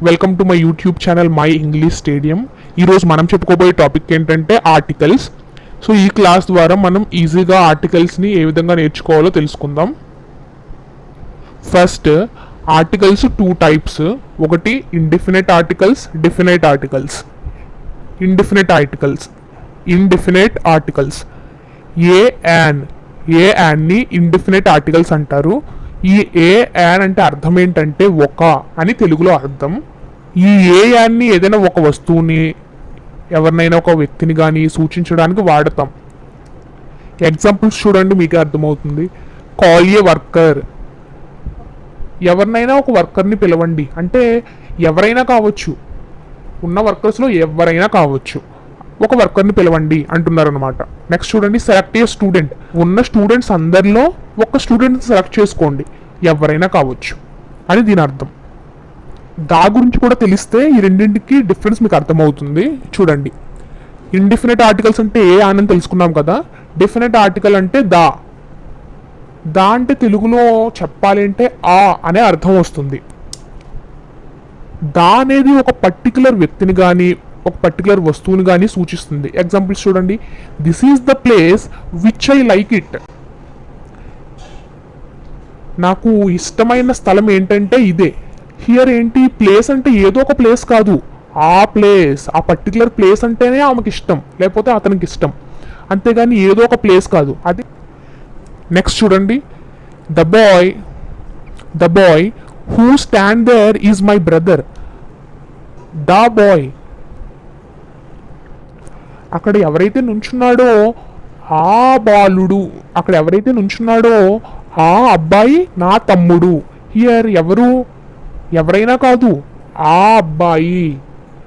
Welcome to my YouTube channel my English stadium. ఈరోజు మనం చెప్పుకోబోయే టాపిక్ ఏంటంటే ఆర్టికల్స్. సో ఈ క్లాస్ ద్వారా మనం ఈజీగా ఆర్టికల్స్ని ఏ విధంగా నేర్చుకోవాలో తెలుసుకుందాం. First, articles two types. ఒకటి indefinite articles, definite articles. Indefinite articles a యాన్ని ఇండిఫినెట్ ఆర్టికల్స్ అంటారు. ఈ ఏ యాన్ అంటే అర్థం ఏంటంటే ఒక అని తెలుగులో అర్థం. ఈ ఏ యాన్ని ఏదైనా ఒక వస్తువుని, ఎవరినైనా ఒక వ్యక్తిని కానీ సూచించడానికి వాడతాం. ఎగ్జాంపుల్స్ చూడండి, మీకు అర్థమవుతుంది. కాల్ ఏ వర్కర్, ఎవరినైనా ఒక వర్కర్ని పిలవండి అంటే ఎవరైనా కావచ్చు, ఉన్న వర్కర్స్లో ఎవరైనా కావచ్చు, ఒక వర్కర్ని పిలవండి అంటున్నారు అనమాట. నెక్స్ట్ చూడండి, సెలెక్ట్ ఏ స్టూడెంట్, ఉన్న స్టూడెంట్స్ అందరిలో ఒక స్టూడెంట్ సెలెక్ట్ చేసుకోండి, ఎవరైనా కావచ్చు అని దీని అర్థం. దా గురించి కూడా తెలిస్తే ఈ రెండింటికి డిఫరెన్స్ మీకు అర్థమవుతుంది. చూడండి, ఇండిఫినెట్ ఆర్టికల్స్ అంటే ఏ అని తెలుసుకున్నాం కదా. డిఫినెట్ ఆర్టికల్ అంటే దా అంటే తెలుగులో చెప్పాలి అంటే ఆ అనే అర్థం వస్తుంది. దా అనేది ఒక పర్టికులర్ వ్యక్తిని కానీ ఒక పర్టికులర్ వస్తువుని కానీ సూచిస్తుంది. ఎగ్జాంపుల్స్ చూడండి, this is the place which I like it. నాకు ఇష్టమైన స్థలం ఏంటంటే ఇదే. హియర్ ఏంటి, ప్లేస్ అంటే ఏదో ఒక ప్లేస్ కాదు, ఆ పర్టికులర్ ప్లేస్ అంటేనే ఆమెకి ఇష్టం, లేకపోతే అతనికి ఇష్టం, అంతేగాని ఏదో ఒక ప్లేస్ కాదు అది. నెక్స్ట్ చూడండి, the boy who stand there is my brother. The boy, అక్కడ ఎవరైతే నుంచున్నాడో ఆ బాలుడు, అక్కడ ఎవరైతే నుంచున్నాడో ఆ అబ్బాయి నా తమ్ముడు. హియర్ ఎవరైనా కాదు, ఆ అబ్బాయి.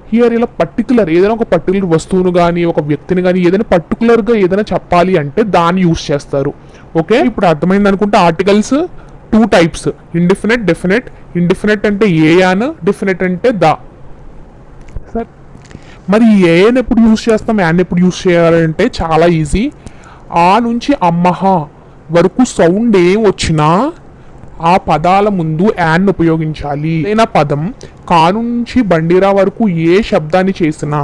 హియర్ ఇలా పర్టికులర్ ఏదైనా ఒక పర్టికులర్ వస్తువును కానీ ఒక వ్యక్తిని కానీ ఏదైనా పర్టికులర్గా ఏదైనా చెప్పాలి అంటే దాన్ని యూస్ చేస్తారు. ఓకే, ఇప్పుడు అర్థమైంది అనుకుంటే articles two types, indefinite, definite. Indefinite అంటే ఏ యాన్, డెఫినెట్ అంటే దా. సరే, మరి ఏని ఎప్పుడు యూజ్ చేస్తాం, యాన్ ఎప్పుడు యూజ్ చేయాలంటే చాలా ఈజీ. ఆ నుంచి అమ్మహ వరకు సౌండ్ ఏం వచ్చినా ఆ పదాల ముందు యాన్ ఉపయోగించాలి. ఏదైనా పదం కా నుంచి బండిరా వరకు ఏ శబ్దాన్ని చేసినా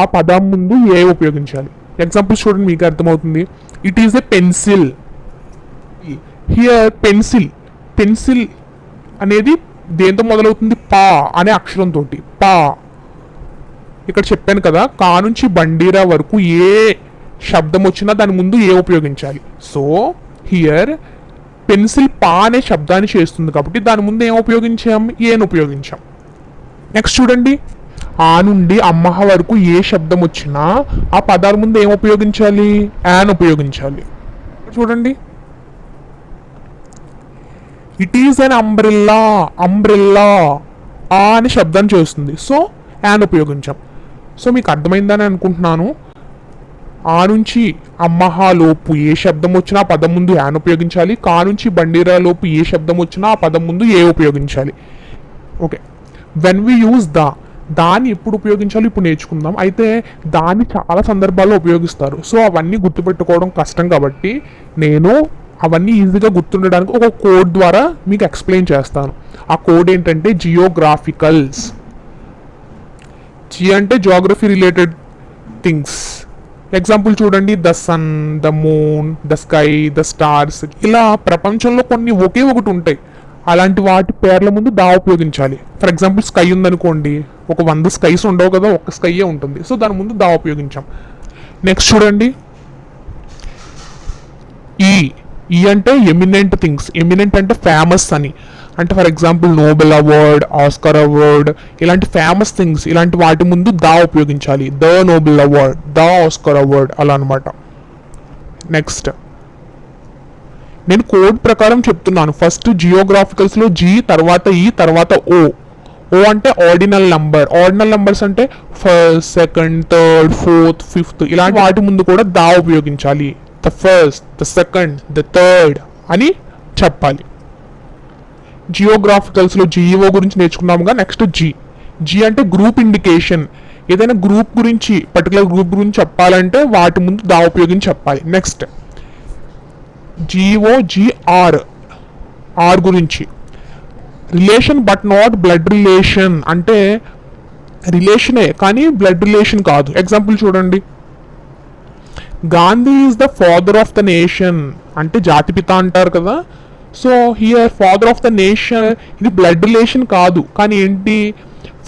ఆ పదం ముందు ఏ ఉపయోగించాలి. ఎగ్జాంపుల్స్ చూడండి, మీకు అర్థమవుతుంది. It is a pencil. Here pencil అనేది దేంతో మొదలవుతుంది, పా అనే అక్షరంతో. పా, ఇక్కడ చెప్పాను కదా, కా నుంచి బండిరా వరకు ఏ శబ్దం వచ్చినా దాని ముందు ఏ ఉపయోగించాలి. సో హియర్ పెన్సిల్ పా అనే శబ్దాన్ని చేస్తుంది కాబట్టి దాని ముందు ఏం ఉపయోగించాం, ఏని ఉపయోగించాం. నెక్స్ట్ చూడండి, ఆ నుండి అమ్మహ వరకు ఏ శబ్దం వచ్చినా ఆ పదాల ముందు ఏం ఉపయోగించాలి, యాన్ ఉపయోగించాలి. చూడండి, ఇట్ ఈస్ అన్ అంబ్రెల్లా ఆ అనే శబ్దాన్ని చేస్తుంది, సో యాన్ ఉపయోగించాం. సో మీకు అర్థమైందని అనుకుంటున్నాను. ఆ నుంచి అమ్మహా లోపు ఏ శబ్దం వచ్చినా ఆ పదం ముందు యాన్ ఉపయోగించాలి. కా నుంచి బండిరా లోపు ఏ శబ్దం వచ్చినా ఆ పదం ముందు ఏ ఉపయోగించాలి. ఓకే, వెన్ వి యూజ్ దాన్ని ఎప్పుడు ఉపయోగించాలో ఇప్పుడు నేర్చుకుందాం. అయితే దాన్ని చాలా సందర్భాల్లో ఉపయోగిస్తారు. సో అవన్నీ గుర్తుపెట్టుకోవడం కష్టం కాబట్టి నేను అవన్నీ ఈజీగా గుర్తుండడానికి ఒక కోడ్ ద్వారా మీకు ఎక్స్ప్లెయిన్ చేస్తాను. ఆ కోడ్ ఏంటంటే జియోగ్రాఫికల్స్. జి అంటే జియోగ్రఫీ రిలేటెడ్ థింగ్స్. ఎగ్జాంపుల్ చూడండి, the sun, the moon, the sky, the stars. ఇలా ప్రపంచంలో కొన్ని ఒకే ఒకటి ఉంటాయి, అలాంటి వాటి పేర్ల ముందు దా ఉపయోగించాలి. ఫర్ ఎగ్జాంపుల్ స్కై ఉందనుకోండి, ఒక 100 స్కైస్ ఉండవు కదా, ఒక స్కైయే ఉంటుంది, సో దాని ముందు దా ఉపయోగించాం. నెక్స్ట్ చూడండి, ఈ అంటే ఎమినెంట్ థింగ్స్. ఎమినెంట్ అంటే ఫేమస్ అని, అంటే for example Nobel award, Oscar award, ఇలాంటి ఫేమస్ థింగ్స్, ఇలాంటి వాటి ముందు దా ఉపయోగించాలి. The Nobel award, the Oscar award, అలా అనమాట. నెక్స్ట్ నేను కోడ్ ప్రకారం చెప్తున్నాను. ఫస్ట్ జియోగ్రాఫికల్స్లో జీ, తర్వాత ఈ, తర్వాత ఓ. ఓ అంటే ఆర్డినల్ నంబర్. ఆర్డినల్ నంబర్స్ అంటే first, second, third, fourth, fifth, ఇలాంటి వాటి ముందు కూడా దా ఉపయోగించాలి. The first, the second, the third అని చెప్పాలి. జియోగ్రాఫికల్స్లో జిఓ గురించి నేర్చుకున్నాముగా. నెక్స్ట్ జీ అంటే గ్రూప్ ఇండికేషన్. ఏదైనా గ్రూప్ గురించి, పర్టికులర్ గ్రూప్ గురించి చెప్పాలంటే వాటి ముందు దా ఉపయోగించి చెప్పాలి. నెక్స్ట్ GOGR, ఆర్ గురించి. Relation but not blood relation అంటే రిలేషనే కానీ బ్లడ్ రిలేషన్ కాదు. ఎగ్జాంపుల్ చూడండి, Gandhi is the father of the nation అంటే జాతిపిత అంటారు కదా. So here father of the nation ఇది బ్లడ్ రిలేషన్ కాదు కానీ ఏంటి,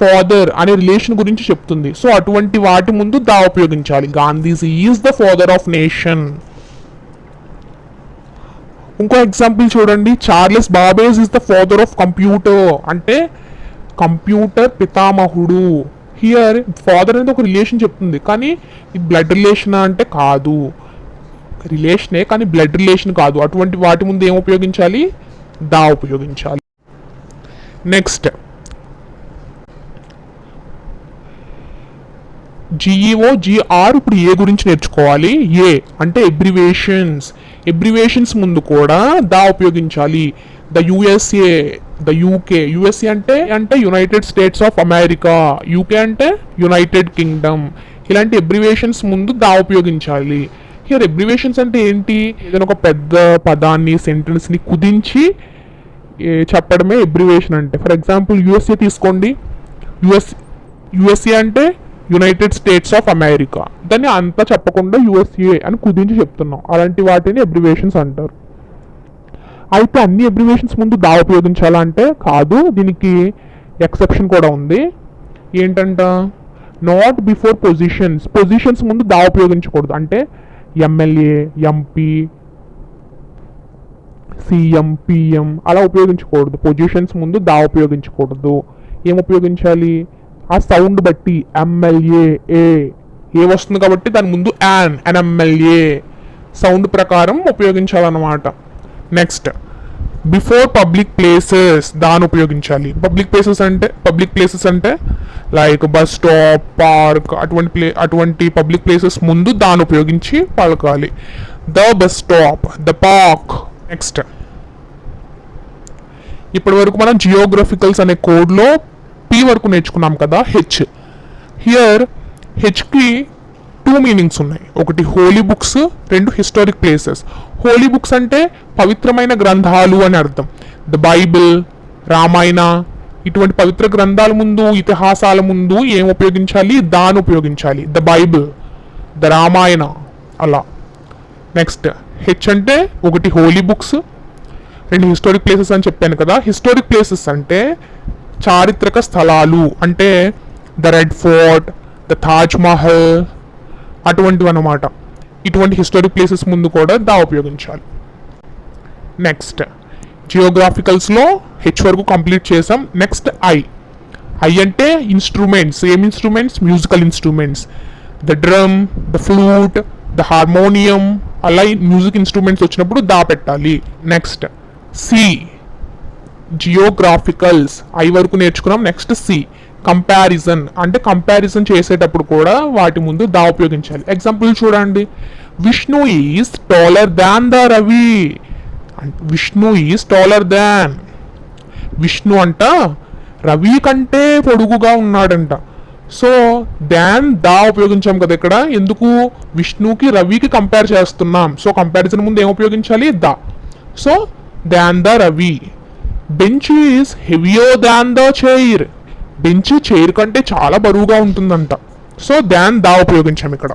ఫాదర్ అనే రిలేషన్ గురించి చెప్తుంది. సో అటువంటి వాటి ముందు దా ఉపయోగించాలి. Gandhiji is the father of nation. ఇంకో ఎగ్జాంపుల్ చూడండి, Charles Babbage is the father of computer అంటే కంప్యూటర్ పితామహుడు. హియర్ ఫాదర్ అనేది ఒక రిలేషన్ చెప్తుంది కానీ ఇది బ్లడ్ రిలేషన్ అంటే కాదు, రిలేషనే కానీ బ్లడ్ రిలేషన్ కాదు. అటువంటి వాటి ముందు ఏం ఉపయోగించాలి, దా ఉపయోగించాలి. Next GEO GR. ఇప్పుడు ఏ గురించి నేర్చుకోవాలి. ఏ అంటే ఎబ్రివేషన్స్ ముందు కూడా దా ఉపయోగించాలి. The USA, the UK. USA అంటే united states of America, UK అంటే యునైటెడ్ కింగ్డమ్. ఇలాంటి ఎబ్రివేషన్స్ ముందు దా ఉపయోగించాలి. హియర్ ఎబ్రివేషన్స్ అంటే ఏంటి, ఏదైనా ఒక పెద్ద పదాన్ని సెంటెన్స్ని కుదించి చెప్పడమే ఎబ్రివేషన్ అంటే. ఫర్ ఎగ్జాంపుల్ యుఎస్ఏ తీసుకోండి, యుఎస్ఏ అంటే యునైటెడ్ స్టేట్స్ ఆఫ్ అమెరికా, దాన్ని అంతా చెప్పకుండా యుఎస్ఏ అని కుదించి చెప్తున్నాం. అలాంటి వాటిని ఎబ్రివేషన్స్ అంటారు. అయితే అన్ని ఎబ్రివేషన్స్ ముందు దా ఉపయోగించాలా అంటే కాదు, దీనికి ఎక్సెప్షన్ కూడా ఉంది. ఏంటంట, నాట్ బిఫోర్ పొజిషన్స్ ముందు దా ఉపయోగించకూడదు. అంటే ఎమ్మెల్యే, ఎంపీ, సిఎం, పిఎం అలా ఉపయోగించకూడదు. పొజిషన్స్ ముందు దా ఉపయోగించకూడదు. ఏం ఉపయోగించాలి, ఆ సౌండ్ బట్టి ఎమ్మెల్యే ఏ వస్తుంది కాబట్టి దాని ముందు అన్ ఎమ్మెల్యే సౌండ్ ప్రకారం ఉపయోగించాలన్నమాట. నెక్స్ట్ బిఫోర్ పబ్లిక్ ప్లేసెస్ దాన్ని ఉపయోగించాలి. పబ్లిక్ ప్లేసెస్ అంటే లైక్ బస్ స్టాప్, పార్క్ అటువంటి పబ్లిక్ ప్లేసెస్ ముందు దాన్ని ఉపయోగించి పలకాలి. The bus stop, the park. Next ఇప్పటి వరకు మనం జియోగ్రఫికల్స్ అనే కోడ్లో పి వరకు నేర్చుకున్నాం కదా, హెచ్. హియర్ హెచ్కి 2 మీనింగ్స్ ఉన్నాయి. ఒకటి holy books, 2 historic places. Holy books అంటే పవిత్రమైన గ్రంథాలు అని అర్థం. ద బైబిల్, రామాయణ ఇటువంటి పవిత్ర గ్రంథాల ముందు, ఇతిహాసాల ముందు ఏం ఉపయోగించాలి, దాన్ని ఉపయోగించాలి. ద బైబిల్, ద రామాయణ అలా. నెక్స్ట్ హెచ్ అంటే ఒకటి హోలీ బుక్స్, 2 హిస్టారిక్ ప్లేసెస్ అని చెప్పాను కదా. హిస్టారిక్ ప్లేసెస్ అంటే చారిత్రక స్థలాలు అంటే the red fort, the Taj Mahal అటువంటివి అన్నమాట. ఇటువంటి హిస్టారిక్ ప్లేసెస్ ముందు కూడా దా ఉపయోగించాలి. నెక్స్ట్ జియోగ్రాఫికల్స్లో హెచ్ వరకు కంప్లీట్ చేసాం. నెక్స్ట్ ఐ అంటే ఇన్స్ట్రుమెంట్స్. ఏం instruments, musical instruments. The drum, the flute, the harmonium అలా మ్యూజిక్ ఇన్స్ట్రుమెంట్స్ వచ్చినప్పుడు దా పెట్టాలి. నెక్స్ట్ సి జియోగ్రాఫికల్స్ ఐ వరకు నేర్చుకున్నాం. నెక్స్ట్ సి కంపారిజన్ అంటే కంపారిజన్ చేసేటప్పుడు కూడా వాటి ముందు దా ఉపయోగించాలి. ఎగ్జాంపుల్ చూడండి, Vishnu is taller than the Ravi. Vishnu is taller than, Vishnu అంట రవి కంటే పొడుగుగా ఉన్నాడంట. సో దాన్ దా ఉపయోగించాం కదా ఇక్కడ. ఎందుకు, విష్ణుకి రవికి కంపేర్ చేస్తున్నాం. సో కంపారిజన్ ముందు ఏం ఉపయోగించాలి, the. So than the Ravi. Bench is heavier than the chair. Bench chair కంటే చాలా బరువుగా ఉంటుందంట. సో దాన్ దా ఉపయోగించాం ఇక్కడ.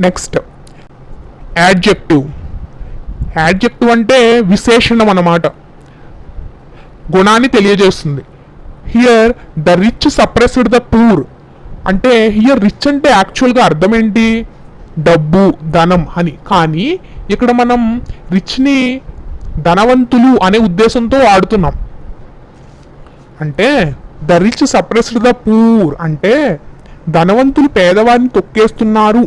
Next adjective. యాడ్జెక్టివ్ అంటే విశేషణం అన్నమాట, గుణాన్ని తెలియజేస్తుంది. Here the rich suppressed the poor అంటే హియర్ రిచ్ అంటే యాక్చువల్గా అర్థం ఏంటి, డబ్బు, ధనం అని. కానీ ఇక్కడ మనం రిచ్ని ధనవంతులు అనే ఉద్దేశంతో వాడుతున్నాం. అంటే the rich suppressed the poor అంటే ధనవంతులు పేదవారిని తొక్కేస్తున్నారు,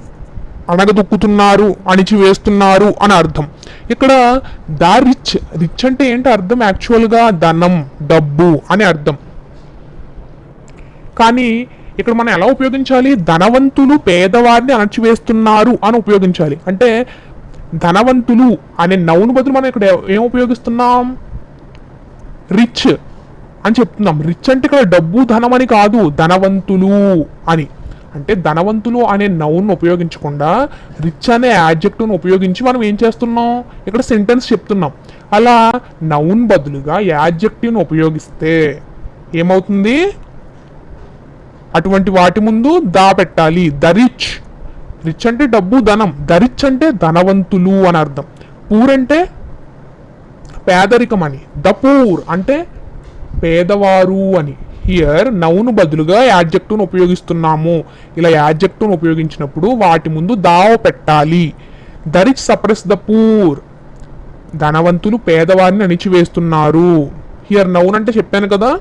అణగదొక్కుతున్నారు, అణిచివేస్తున్నారు అని అర్థం. ఇక్కడ ద రిచ్ అంటే ఏంటి అర్థం, యాక్చువల్గా ధనం, డబ్బు అని అర్థం. కానీ ఇక్కడ మనం ఎలా ఉపయోగించాలి, ధనవంతులు పేదవారిని అణచివేస్తున్నారు అని ఉపయోగించాలి. అంటే ధనవంతులు అనే నౌన్ బదులు మనం ఇక్కడ ఏం ఉపయోగిస్తున్నాం, రిచ్ అని చెప్తున్నాం. రిచ్ అంటే ఇక్కడ డబ్బు, ధనం అని కాదు, ధనవంతులు అని. అంటే ధనవంతులు అనే నౌన్ ఉపయోగించకుండా రిచ్ అనే యాడ్జెక్టివ్ను ఉపయోగించి మనం ఏం చేస్తున్నాం, ఇక్కడ సెంటెన్స్ చెప్తున్నాం. అలా నౌన్ బదులుగా యాడ్జెక్టివ్ని ఉపయోగిస్తే ఏమవుతుంది? అటువంటి వాటి ముందు దా పెట్టాలి. ద రిచ్, రిచ్ అంటే డబ్బు, ధనం. ద రిచ్ అంటే ధనవంతులు అని అర్థం. పూర్ అంటే పేదరికం అని. ద పూర్ అంటే పేదవారు అని. హియర్ నౌన్ బదులుగా యాడ్జెక్టివ్ను ఉపయోగిస్తున్నాము. ఇలా యాడ్జెక్టివ్ను ఉపయోగించినప్పుడు వాటి ముందు దావ పెట్టాలి. The rich suppress the poor, ధనవంతులు పేదవారిని అణిచివేస్తున్నారు. హియర్ నౌన్ అంటే చెప్పాను కదా,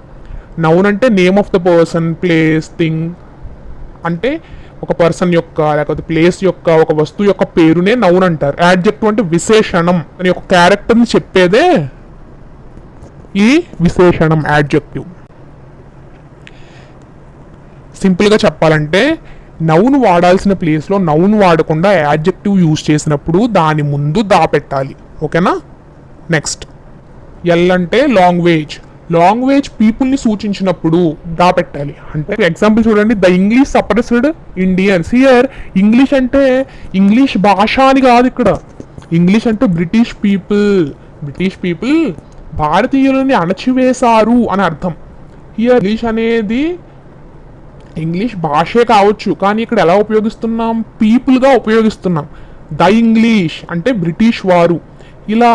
నౌన్ అంటే name of the person, place, thing. అంటే ఒక పర్సన్ యొక్క లేకపోతే ప్లేస్ యొక్క ఒక వస్తువు యొక్క పేరునే నౌన్ అంటారు. యాడ్జెక్టివ్ అంటే విశేషణం అని ఒక క్యారెక్టర్ని చెప్పేదే ఈ విశేషణం, యాడ్జెక్టివ్. సింపుల్గా చెప్పాలంటే నౌన్ వాడాల్సిన ప్లేస్లో నౌన్ వాడకుండా యాడ్జెక్టివ్ యూజ్ చేసినప్పుడు దాని ముందు దా పెట్టాలి. ఓకేనా? నెక్స్ట్ ఎల్ అంటే లాంగ్వేజ్. లాంగ్వేజ్ పీపుల్ని సూచించినప్పుడు దా పెట్టాలి. అంటే ఎగ్జాంపుల్ చూడండి, the English suppressed Indians. Here English అంటే ఇంగ్లీష్ భాష అని కాదు, ఇక్కడ ఇంగ్లీష్ అంటే బ్రిటిష్ పీపుల్. బ్రిటిష్ పీపుల్ భారతీయులని అణచివేశారు అని అర్థం. హియర్ ఇంగ్లీష్ అనేది ఇంగ్లీష్ భాషే కావచ్చు, కానీ ఇక్కడ ఎలా ఉపయోగిస్తున్నాం? పీపుల్గా ఉపయోగిస్తున్నాం. ద ఇంగ్లీష్ అంటే బ్రిటిష్ వారు. ఇలా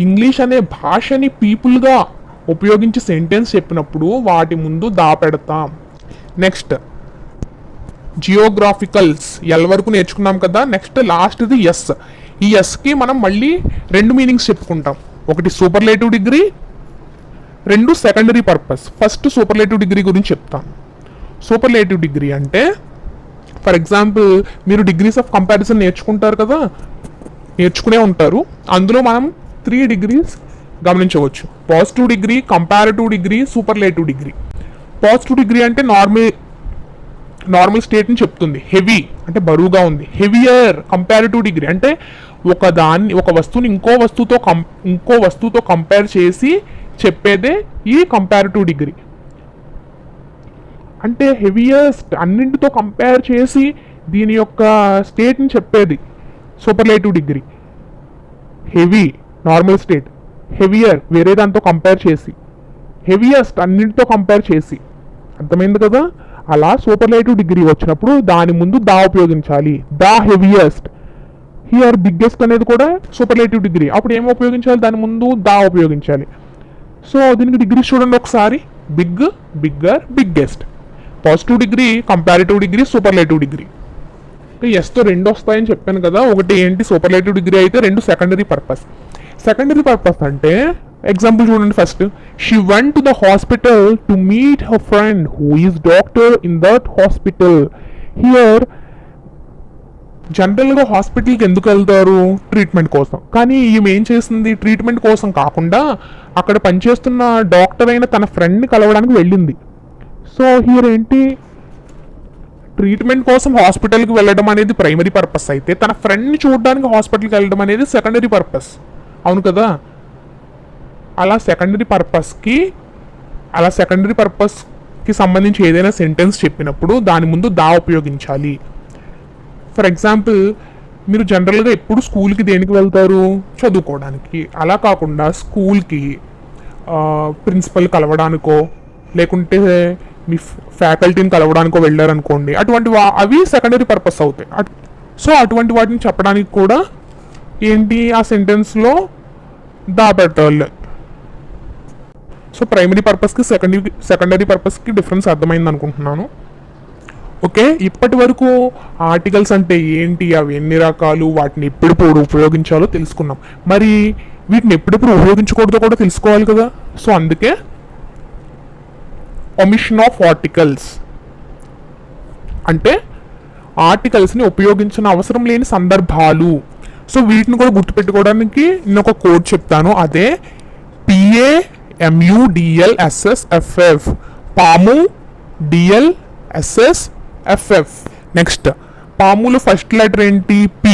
ఇంగ్లీష్ అనే భాషని పీపుల్గా ఉపయోగించి సెంటెన్స్ చెప్పినప్పుడు వాటి ముందు దా పెడతాం. నెక్స్ట్ జియోగ్రాఫికల్స్, ఎల్ వరకు నేర్చుకున్నాం కదా. నెక్స్ట్ లాస్ట్ది ఎస్. ఈ ఎస్కి మనం మళ్ళీ రెండు మీనింగ్స్ చెప్పుకుంటాం. ఒకటి సూపర్లేటివ్ డిగ్రీ, రెండు secondary purpose. First superlative degree గురించి చెప్తాను. సూపర్లేటివ్ డిగ్రీ అంటే ఫర్ ఎగ్జాంపుల్ మీరు డిగ్రీస్ ఆఫ్ కంపారిజన్ నేర్చుకుంటారు కదా, నేర్చుకునే ఉంటారు. అందులో మనం 3 డిగ్రీస్ గమనించవచ్చు. Positive degree, comparative degree, superlative degree. Positive degree అంటే నార్మల్ స్టేట్ని చెప్తుంది. హెవీ అంటే బరువుగా ఉంది. హెవియర్ కంపారిటివ్ డిగ్రీ అంటే ఒక వస్తువుని ఇంకో వస్తువుతో కంపేర్ చేసి చెప్పేదే ఈ కంపారిటివ్ డిగ్రీ. అంటే హెవియస్ట్ అన్నింటితో కంపేర్ చేసి దీని యొక్క స్టేట్ని చెప్పేది superlative degree. Heavy normal state, heavier వేరే దాంతో కంపేర్ చేసి, హెవియస్ట్ అన్నింటితో కంపేర్ చేసి. అర్థమైంది కదా? అలా సూపర్లేటివ్ డిగ్రీ వచ్చినప్పుడు దాని ముందు దా ఉపయోగించాలి. The heaviest. హియర్ బిగ్గెస్ట్ అనేది కూడా సూపర్లేటివ్ డిగ్రీ. అప్పుడు ఏమో ఉపయోగించాలి? దాని ముందు దా ఉపయోగించాలి. సో దీనికి డిగ్రీ చూడండి ఒకసారి. Big, bigger, biggest. Positive degree, comparative degree, superlative degree. ఎస్తో 2 వస్తాయని చెప్పాను కదా. ఒకటి ఏంటి? సూపర్లేటివ్ డిగ్రీ అయితే, 2 సెకండరీ పర్పస్. సెకండరీ పర్పస్ అంటే ఎగ్జాంపుల్ చూడండి. First, she went to the hospital to meet her friend who is doctor in that hospital. Here జనరల్గా హాస్పిటల్కి ఎందుకు వెళ్తారు? ట్రీట్మెంట్ కోసం. కానీ ఈమె ఏం చేసింది? ట్రీట్మెంట్ కోసం కాకుండా అక్కడ పనిచేస్తున్న డాక్టర్ అయిన తన ఫ్రెండ్ని కలవడానికి వెళ్ళింది. సో హియర్ ఏంటి? ట్రీట్మెంట్ కోసం హాస్పిటల్కి వెళ్ళడం అనేది ప్రైమరీ పర్పస్ అయితే, తన ఫ్రెండ్ని చూడడానికి హాస్పిటల్కి వెళ్ళడం అనేది సెకండరీ పర్పస్. అవును కదా? అలా సెకండరీ పర్పస్కి సంబంధించి ఏదైనా సెంటెన్స్ చెప్పినప్పుడు దాని ముందు దా ఉపయోగించాలి. ఫర్ ఎగ్జాంపుల్, మీరు జనరల్గా ఎప్పుడు స్కూల్కి దేనికి వెళ్తారు? చదువుకోవడానికి. అలా కాకుండా స్కూల్కి ప్రిన్సిపల్ కలవడానికో లేకుంటే మీ ఫ్యాకల్టీని కలవడానికో వెళ్ళారనుకోండి, అవి సెకండరీ పర్పస్ అవుతాయి. సో అటువంటి వాటిని చెప్పడానికి కూడా ఏంటి? ఆ సెంటెన్స్లో దా పెట్టాలి. సో ప్రైమరీ పర్పస్కి సెకండరీ పర్పస్కి డిఫరెన్స్ అర్థమైంది అనుకుంటున్నాను. ఓకే, ఇప్పటి వరకు ఆర్టికల్స్ అంటే ఏంటి, అవి ఎన్ని రకాలు, వాటిని ఎప్పుడెప్పుడు ఉపయోగించాలో తెలుసుకున్నాం. మరి వీటిని ఎప్పుడెప్పుడు ఉపయోగించకూడదో కూడా తెలుసుకోవాలి కదా. సో అందుకే ఒమిషన్ ఆఫ్ ఆర్టికల్స్ అంటే ఆర్టికల్స్ని ఉపయోగించిన అవసరం లేని సందర్భాలు. సో వీటిని కూడా గుర్తుపెట్టుకోవడానికి నేను ఒక కోడ్ చెప్తాను. అదే PAMUDLSSFF, పాము DLSSFF. నెక్స్ట్ పాములో ఫస్ట్ లెటర్ ఏంటి? P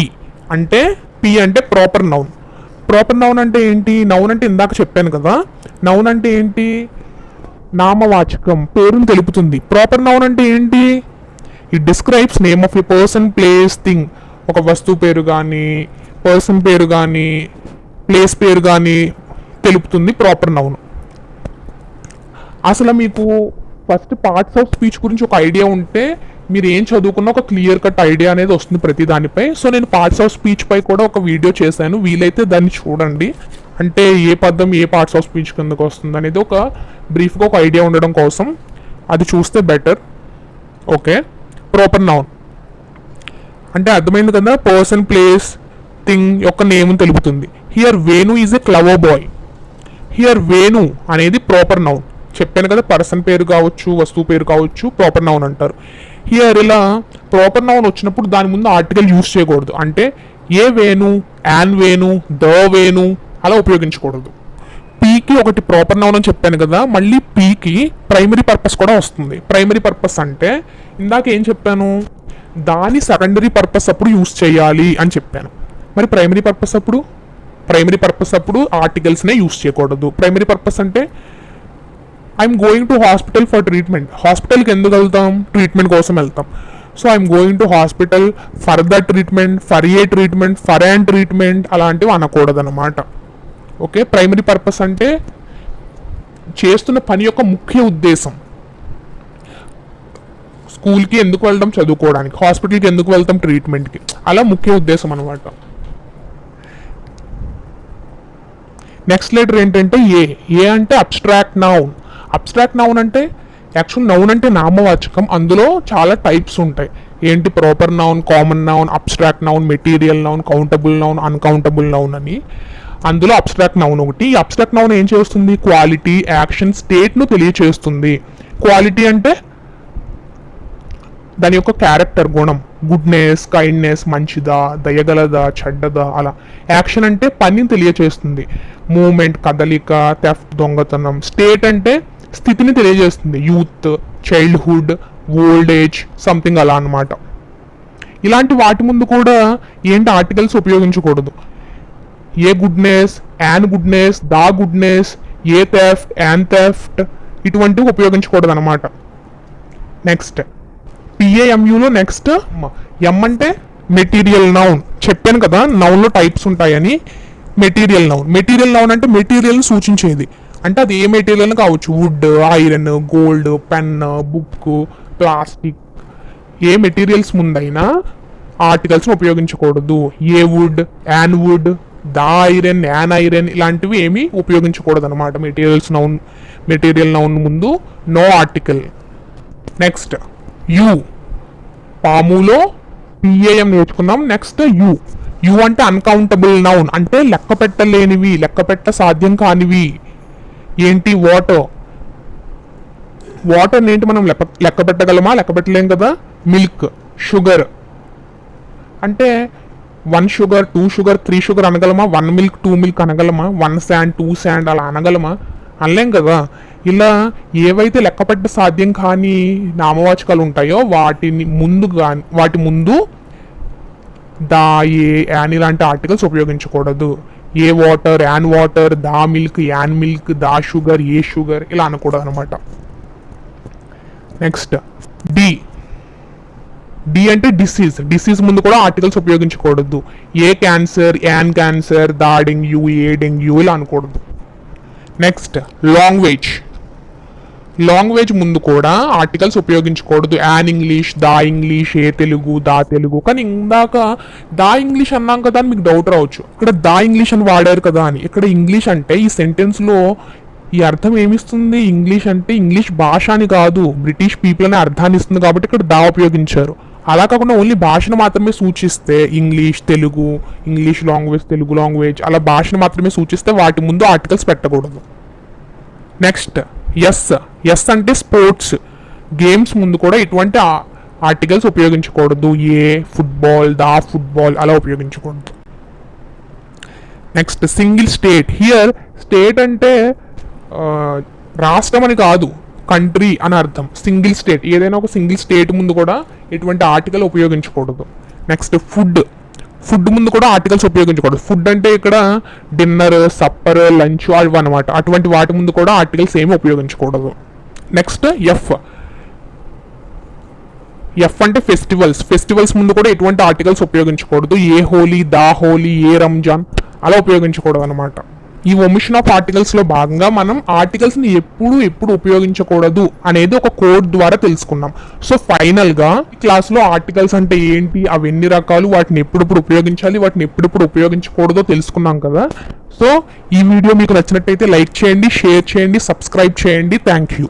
అంటే ప్రాపర్ నౌన్. ప్రాపర్ నౌన్ అంటే ఏంటి? నౌన్ అంటే ఇందాక చెప్పాను కదా. నౌన్ అంటే ఏంటి? నామవాచకం, పేరును తెలుపుతుంది. ప్రాపర్ నౌన్ అంటే ఏంటి? It describes name of a person, place, thing. ఒక వస్తువు పేరు కానీ, పర్సన్ పేరు కానీ, ప్లేస్ పేరు కానీ తెలుపుతుంది ప్రాపర్ నౌన్. అసలు మీకు ఫస్ట్ పార్ట్స్ ఆఫ్ స్పీచ్ గురించి ఒక ఐడియా ఉంటే మీరు ఏం చదువుకున్నా ఒక క్లియర్ కట్ ఐడియా అనేది వస్తుంది ప్రతి దానిపై. సో నేను పార్ట్స్ ఆఫ్ స్పీచ్ పై కూడా ఒక వీడియో చేశాను, వీలైతే దాన్ని చూడండి. అంటే ఏ పదం ఏ పార్ట్స్ ఆఫ్ స్పీచ్ కిందకు వస్తుంది అనేది ఒక బ్రీఫ్గా ఒక ఐడియా ఉండడం కోసం అది చూస్తే బెటర్. ఓకే, ప్రాపర్ నౌన్ అంటే అర్థమైంది కదా, పర్సన్ ప్లేస్ థింగ్ యొక్క నేమ్ తెలుపుతుంది. Here Venu is a clever boy. Here Venu అనేది ప్రాపర్ నౌన్. చెప్పాను కదా, పర్సన్ పేరు కావచ్చు, వస్తువు పేరు కావచ్చు, ప్రాపర్ నౌన్ అంటారు. హియర్ ఇలా ప్రాపర్ నౌన్ వచ్చినప్పుడు దాని ముందు ఆర్టికల్ యూజ్ చేయకూడదు. అంటే ఏ వేణు, యాన్ వేణు, ద వేణు అలా ఉపయోగించకూడదు. పీకి ఒకటి ప్రాపర్ నౌన్ అని చెప్పాను కదా, మళ్ళీ పీకి ప్రైమరీ పర్పస్ కూడా వస్తుంది. ప్రైమరీ పర్పస్ అంటే ఇందాక ఏం చెప్పాను, దాని సెకండరీ పర్పస్ అప్పుడు యూజ్ చేయాలి అని చెప్పాను. మరి ప్రైమరీ పర్పస్ అప్పుడు ఆర్టికల్స్నే యూజ్ చేయకూడదు. ప్రైమరీ పర్పస్ అంటే I'm going to hospital for treatment. హాస్పిటల్కి ఎందుకు వెళ్తాం? ట్రీట్మెంట్ కోసం వెళ్తాం. So I'm going to hospital for the treatment, for a treatment, for an treatment అలాంటివి అనకూడదు అనమాట. ఓకే, ప్రైమరీ పర్పస్ అంటే చేస్తున్న పని యొక్క ముఖ్య ఉద్దేశం. స్కూల్కి ఎందుకు వెళ్తాం? చదువుకోవడానికి. హాస్పిటల్కి ఎందుకు వెళ్తాం? ట్రీట్మెంట్కి. అలా ముఖ్య ఉద్దేశం అనమాట. నెక్స్ట్ లెటర్ ఏంటంటే ఏ అంటే అబ్స్ట్రాక్ట్ నౌన్. అబ్స్ట్రాక్ట్ నౌన్ అంటే యాక్చువల్ నౌన్ అంటే నామవాచకం, అందులో చాలా టైప్స్ ఉంటాయి. ఏంటి? Proper noun, common noun, abstract noun, material noun, countable noun, uncountable noun అని. అందులో అబ్స్ట్రాక్ట్ నౌన్ ఒకటి. ఈ అబ్స్ట్రాక్ట్ నౌన్ ఏం చేస్తుంది? క్వాలిటీ, యాక్షన్, స్టేట్ను తెలియచేస్తుంది. క్వాలిటీ అంటే దాని యొక్క క్యారెక్టర్, గుణం, గుడ్నెస్, కైండ్నెస్, మంచిదా, దయగలదా, చెడ్డదా అలా. యాక్షన్ అంటే పనిని తెలియచేస్తుంది, మూమెంట్, కదలిక, థెఫ్ట్, దొంగతనం. స్టేట్ అంటే స్థితిని తెలియజేస్తుంది, youth, childhood, old age, something అలా అన్నమాట. ఇలాంటి వాటి ముందు కూడా ఏంటి ఆర్టికల్స్ ఉపయోగించకూడదు. A goodness, an goodness, the goodness, a theft, an theft ఇటువంటివి ఉపయోగించకూడదు అనమాట. నెక్స్ట్ పిఏఎంయులో నెక్స్ట్ ఎం అంటే మెటీరియల్ నౌన్. చెప్పాను కదా నౌన్లో టైప్స్ ఉంటాయని. మెటీరియల్ నౌన్ అంటే మెటీరియల్ని సూచించేది. అంటే అది ఏ మెటీరియల్ కావచ్చు, wood, iron, gold, pen, book, plastic. ఏ మెటీరియల్స్ ముందైనా ఆర్టికల్స్ని ఉపయోగించకూడదు. A wood, an wood, the iron, an iron ఇలాంటివి ఏమీ ఉపయోగించకూడదు అనమాట. మెటీరియల్ నౌన్ ముందు నో ఆర్టికల్. Next U. పాములో పిఏఎం నేర్చుకున్నాం. నెక్స్ట్ యు అంటే అన్కౌంటబుల్ నౌన్. అంటే లెక్క పెట్టలేనివి, లెక్క పెట్ట సాధ్యం కానివి. ఏంటి? వాటర్ ఏంటి? మనం లెక్క పెట్టగలమా? లెక్క పెట్టలేం కదా. మిల్క్, షుగర్ అంటే 1 షుగర్, 2 షుగర్, 3 షుగర్ అనగలమా? 1 మిల్క్, 2 మిల్క్ అనగలమా? 1 శాండ్, 2 శాండ్ అలా అనగలమా? అనలేం కదా. ఇలా ఏవైతే లెక్కపెట్ట సాధ్యం కాని నామవాచకాలు ఉంటాయో వాటి ముందు దా, ఏ, యాన్ ఇలాంటి ఆర్టికల్స్ ఉపయోగించకూడదు. A water, an water, the milk, an milk, the sugar, a sugar ఇలా అనకూడదు అనమాట. నెక్స్ట్ డి అంటే డిసీజ్ ముందు కూడా ఆర్టికల్స్ ఉపయోగించకూడదు. A cancer, an cancer, the dengue, a dengue ఇలా అనకూడదు. నెక్స్ట్ లాంగ్వేజ్ ముందు కూడా ఆర్టికల్స్ ఉపయోగించకూడదు. An English, the English, a Telugu, the Telugu. కానీ ఇందాక దా ఇంగ్లీష్ అన్నాం కదా అని మీకు డౌట్ రావచ్చు, ఇక్కడ దా ఇంగ్లీష్ అని వాడారు కదా అని. ఇక్కడ ఇంగ్లీష్ అంటే ఈ సెంటెన్స్లో ఈ అర్థం ఏమిస్తుంది? ఇంగ్లీష్ అంటే ఇంగ్లీష్ భాష అని కాదు, బ్రిటిష్ పీపుల్ అనే అర్థాన్ని ఇస్తుంది కాబట్టి ఇక్కడ దా ఉపయోగించారు. అలా కాకుండా ఓన్లీ భాషను మాత్రమే సూచిస్తే English, Telugu, English language, Telugu language అలా భాషను మాత్రమే సూచిస్తే వాటి ముందు ఆర్టికల్స్ పెట్టకూడదు. నెక్స్ట్ ఎస్ అంటే స్పోర్ట్స్. గేమ్స్ ముందు కూడా ఇటువంటి ఆర్టికల్స్ ఉపయోగించకూడదు. ఏ ఫుట్బాల్, దా ఫుట్బాల్ అలా ఉపయోగించకూడదు. Next single state. Here state అంటే రాష్ట్రం అని కాదు, కంట్రీ అని అర్థం. సింగిల్ స్టేట్, ఏదైనా ఒక సింగిల్ స్టేట్ ముందు కూడా ఎటువంటి ఆర్టికల్ ఉపయోగించకూడదు. నెక్స్ట్ ఫుడ్ ముందు కూడా ఆర్టికల్స్ ఉపయోగించకూడదు. ఫుడ్ అంటే ఇక్కడ డిన్నర్, సప్పర్, లంచ్ అవి అనమాట. అటువంటి వాటి ముందు కూడా ఆర్టికల్స్ ఏమి ఉపయోగించకూడదు. నెక్స్ట్ ఎఫ్ అంటే ఫెస్టివల్స్ ముందు కూడా ఎటువంటి ఆర్టికల్స్ ఉపయోగించకూడదు. ఏ హోలీ, దా హోలీ, ఏ రంజాన్ అలా ఉపయోగించకూడదు అనమాట. ఈ ఒమిషన్ ఆఫ్ ఆర్టికల్స్ లో భాగంగా మనం ఆర్టికల్స్ ని ఎప్పుడు ఉపయోగించకూడదు అనేది ఒక కోడ్ ద్వారా తెలుసుకున్నాం. సో ఫైనల్ గా ఈ క్లాస్ లో ఆర్టికల్స్ అంటే ఏంటి, అవి ఎన్ని రకాలు, వాటిని ఎప్పుడప్పుడు ఉపయోగించాలి, వాటిని ఎప్పుడప్పుడు ఉపయోగించకూడదో తెలుసుకున్నాం కదా. సో ఈ వీడియో మీకు నచ్చినట్టయితే లైక్ చేయండి, షేర్ చేయండి, సబ్స్క్రైబ్ చేయండి. Thank you.